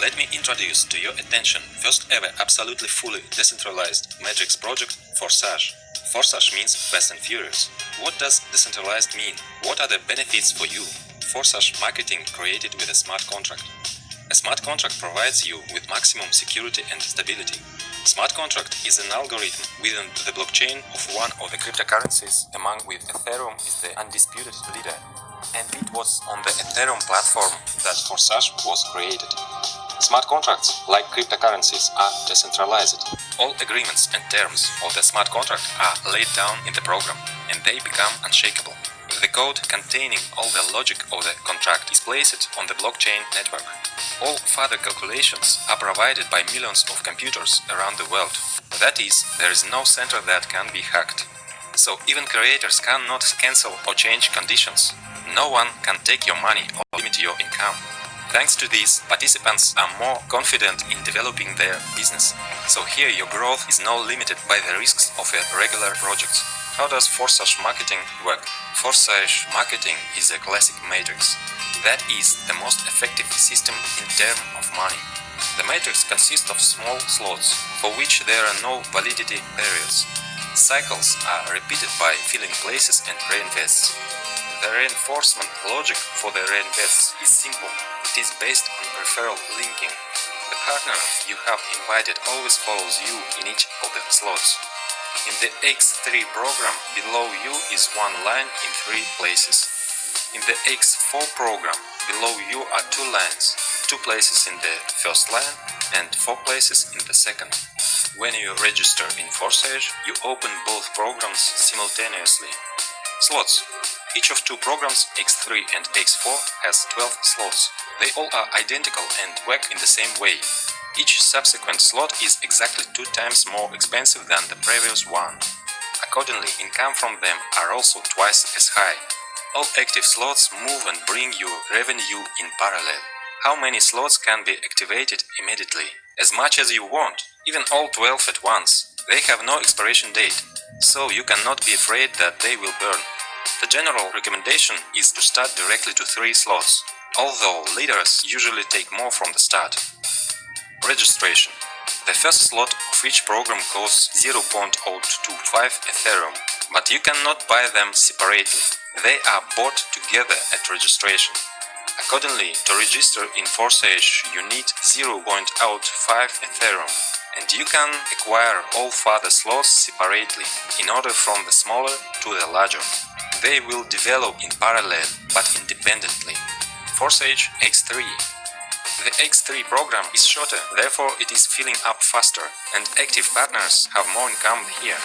Let me introduce to your attention first ever absolutely fully decentralized matrix project FORSAGE. FORSAGE means fast and furious. What does decentralized mean? What are the benefits for you? FORSAGE marketing created with a smart contract. A smart contract provides you with maximum security and stability. Smart contract is an algorithm within the blockchain of one of the cryptocurrencies, among which Ethereum is the undisputed leader. And it was on the Ethereum platform that FORSAGE was created. Smart contracts, like cryptocurrencies, are decentralized. All agreements and terms of the smart contract are laid down in the program, and they become unshakable. The code containing all the logic of the contract is placed on the blockchain network. All further calculations are provided by millions of computers around the world. That is, there is no center that can be hacked. So even creators cannot cancel or change conditions. No one can take your money or limit your income. Thanks to this, participants are more confident in developing their business. So here your growth is not limited by the risks of a regular project. How does FORSAGE marketing work? FORSAGE marketing is a classic matrix. That is the most effective system in terms of money. The matrix consists of small slots, for which there are no validity periods. Cycles are repeated by filling places and reinvests. The reinforcement logic for the reinvests is simple. It is based on referral linking. The partner you have invited always follows you in each of the slots. In the X3 program, below you is one line in 3 places. In the X4 program, below you are 2 lines, 2 places in the first line and 4 places in the second. When you register in FORSAGE, you open both programs simultaneously. Slots. Each of 2 programs, X3 and X4, has 12 slots. They all are identical and work in the same way. Each subsequent slot is exactly 2 times more expensive than the previous one. Accordingly, income from them are also twice as high. All active slots move and bring you revenue in parallel. How many slots can be activated immediately? As much as you want, even all 12 at once. They have no expiration date, so you cannot be afraid that they will burn. The general recommendation is to start directly to 3 slots, although leaders usually take more from the start. Registration. The first slot of each program costs 0.025 Ethereum, but you cannot buy them separately. They are bought together at registration. Accordingly, to register in FORSAGE, you need 0.05 Ethereum, and you can acquire all further slots separately, in order from the smaller to the larger. They will develop in parallel, but independently. FORSAGE X3. The X3 program is shorter, therefore it is filling up faster, and active partners have more income here.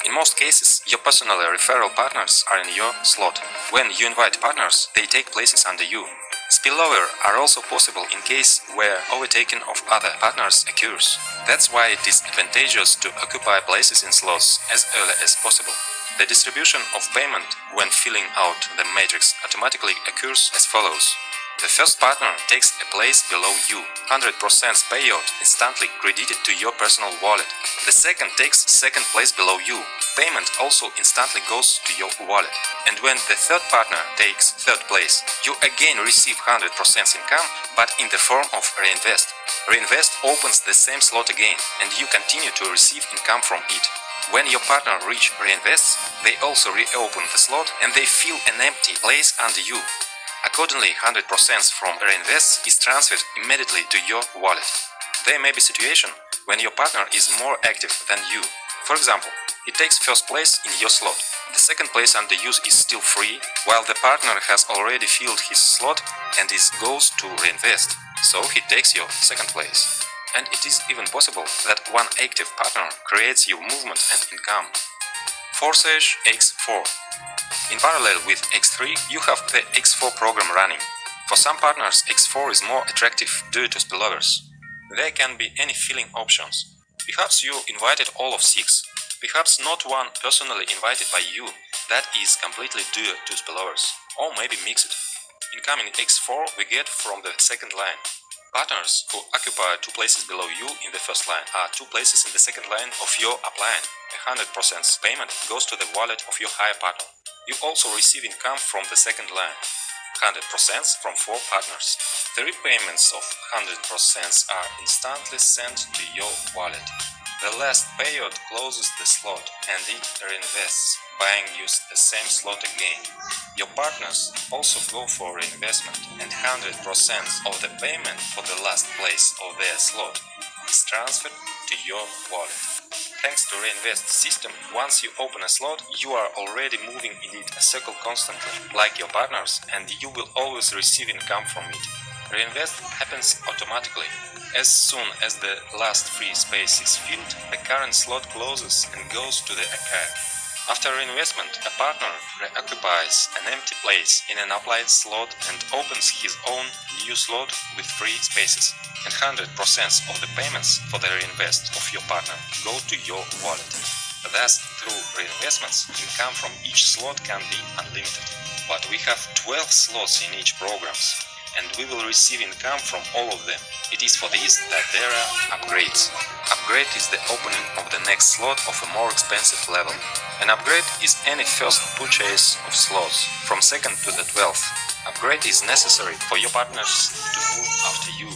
In most cases, your personal referral partners are in your slot. When you invite partners, they take places under you. Spillover are also possible in case where overtaking of other partners occurs. That's why it is advantageous to occupy places in slots as early as possible. The distribution of payment when filling out the matrix automatically occurs as follows. The first partner takes a place below you, 100% payout instantly credited to your personal wallet. The second takes second place below you, payment also instantly goes to your wallet. And when the third partner takes third place, you again receive 100% income, but in the form of reinvest. Reinvest opens the same slot again, and you continue to receive income from it. When your partner reach reinvests, they also reopen the slot and they fill an empty place under you. Accordingly, 100% from reinvests is transferred immediately to your wallet. There may be situation when your partner is more active than you. For example, he takes first place in your slot. The second place under use is still free, while the partner has already filled his slot and goes to reinvest. So he takes your second place. And it is even possible that one active partner creates your movement and income. FORSAGE X4. In parallel with X3, you have the X4 program running. For some partners, X4 is more attractive due to spillovers. There can be any filling options. Perhaps you invited all of 6. Perhaps not one personally invited by you. That is completely due to spillovers. Or maybe mixed. Income in X4 we get from the second line. Partners who occupy 2 places below you in the first line are 2 places in the second line of your upline. 100% payment goes to the wallet of your higher partner. You also receive income from the second line. 100% from 4 partners. 3 payments of 100% are instantly sent to your wallet. The last payout closes the slot and it reinvests, buying you the same slot again. Your partners also go for reinvestment, and 100% of the payment for the last place of their slot is transferred to your wallet. Thanks to reinvest system, once you open a slot, you are already moving in it a circle constantly, like your partners, and you will always receive income from it. Reinvest happens automatically. As soon as the last free space is filled, the current slot closes and goes to the archive. After reinvestment, a partner reoccupies an empty place in an applied slot and opens his own new slot with free spaces. And 100% of the payments for the reinvest of your partner go to your wallet. Thus, through reinvestments, income from each slot can be unlimited. But we have 12 slots in each programs, and we will receive income from all of them. It is for this that there are upgrades. Upgrade is the opening of the next slot of a more expensive level. An upgrade is any first purchase of slots, from 2nd to the 12th. Upgrade is necessary for your partners to move after you,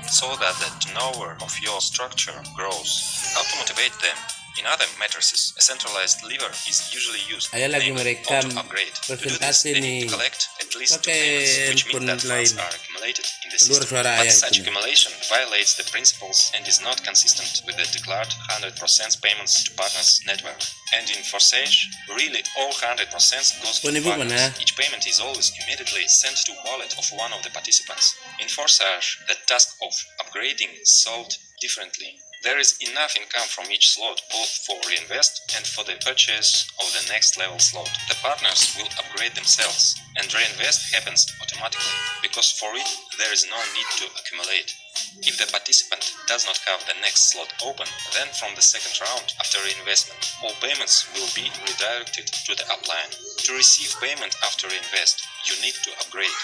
so that the turnover of your structure grows. How to motivate them? In other matrices, a centralized lever is usually used, Ayan lagi namely merekam auto-upgrade. To do this, presentasi they need ni to collect at least 2 pakai payments, which means that handphone funds lain. are accumulated in the Keluar system. suara But ayam such punya. accumulation violates the principles and is not consistent with the declared 100% payments to partners network. And in FORSAGE, really all 100% goes to Pun ibu partners. mana? Each payment is always immediately sent to wallet of one of the participants. In FORSAGE, the task of upgrading is solved differently. There is enough income from each slot, both for reinvest and for the purchase of the next level slot. The partners will upgrade themselves, and reinvest happens automatically, because for it there is no need to accumulate. If the participant does not have the next slot open, then from the second round after reinvestment, all payments will be redirected to the upline. To receive payment after reinvest, you need to upgrade.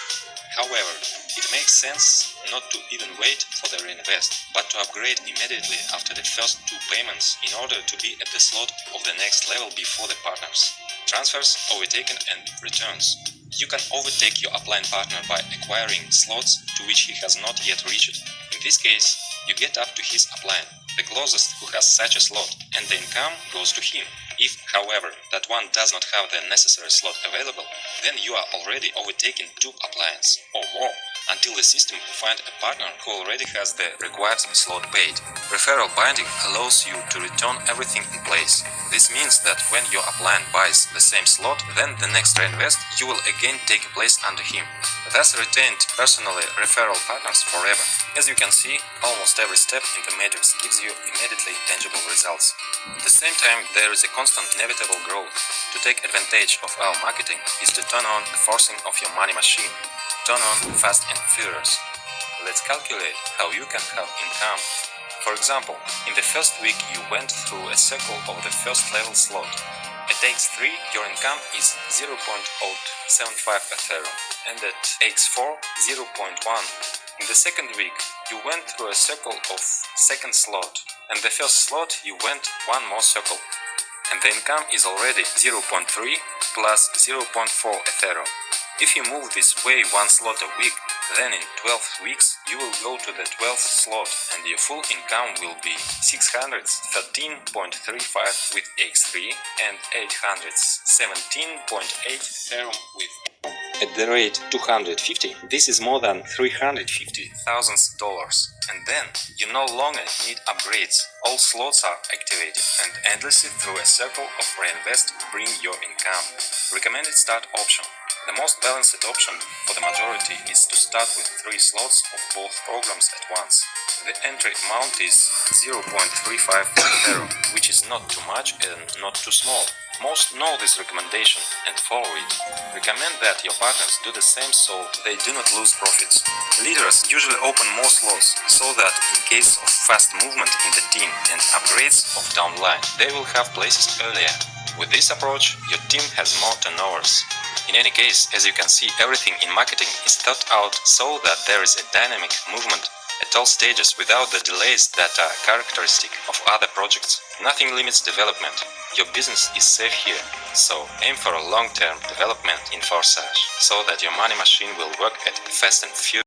However, it makes sense not to even wait for the reinvest, but to upgrade immediately after the first 2 payments in order to be at the slot of the next level before the partners. Transfers, overtaken and returns. You can overtake your upline partner by acquiring slots to which he has not yet reached. In this case, you get up to his upline, the closest who has such a slot, and the income goes to him. If, however, that one does not have the necessary slot available, then you are already overtaking 2 uplines or more until the system will find a partner who already has the required slot paid. Referral binding allows you to return everything in place. This means that when your upline buys the same slot, then the next reinvest you will again take place under him. Thus retained personally referral partners forever. As you can see, almost every step in the matrix gives you immediately tangible results. At the same time, there is a constant inevitable growth. To take advantage of our marketing is to turn on the forcing of your money machine. Turn on fast and furious. Let's calculate how you can have income. For example, in the first week you went through a circle of the first level slot. At x3 your income is 0.075 Ethereum, and at x4 0.1. In the second week you went through a circle of second slot, and the first slot you went one more circle, and the income is already 0.3 plus 0.4 Ethereum. If you move this way one slot a week, then in 12 weeks you will go to the 12th slot and your full income will be 613.35 with x3 and 817.8 Ethereum with. At the rate 250, this is more than $350,000. And then you no longer need upgrades. All slots are activated and endlessly through a circle of reinvest bring your income. Recommended start option. The most balanced option for the majority is to start with 3 slots of both programs at once. The entry amount is 0.35 Ethereum, which is not too much and not too small. Most know this recommendation and follow it. Recommend that your partners do the same so they do not lose profits. Leaders usually open more slots so that in case of fast movement in the team and upgrades of downline, they will have places earlier. With this approach, your team has more turnovers. In any case, as you can see, everything in marketing is thought out so that there is a dynamic movement at all stages without the delays that are characteristic of other projects. Nothing limits development. Your business is safe here, so aim for a long-term development in FORSAGE so that your money machine will work at fast and furious.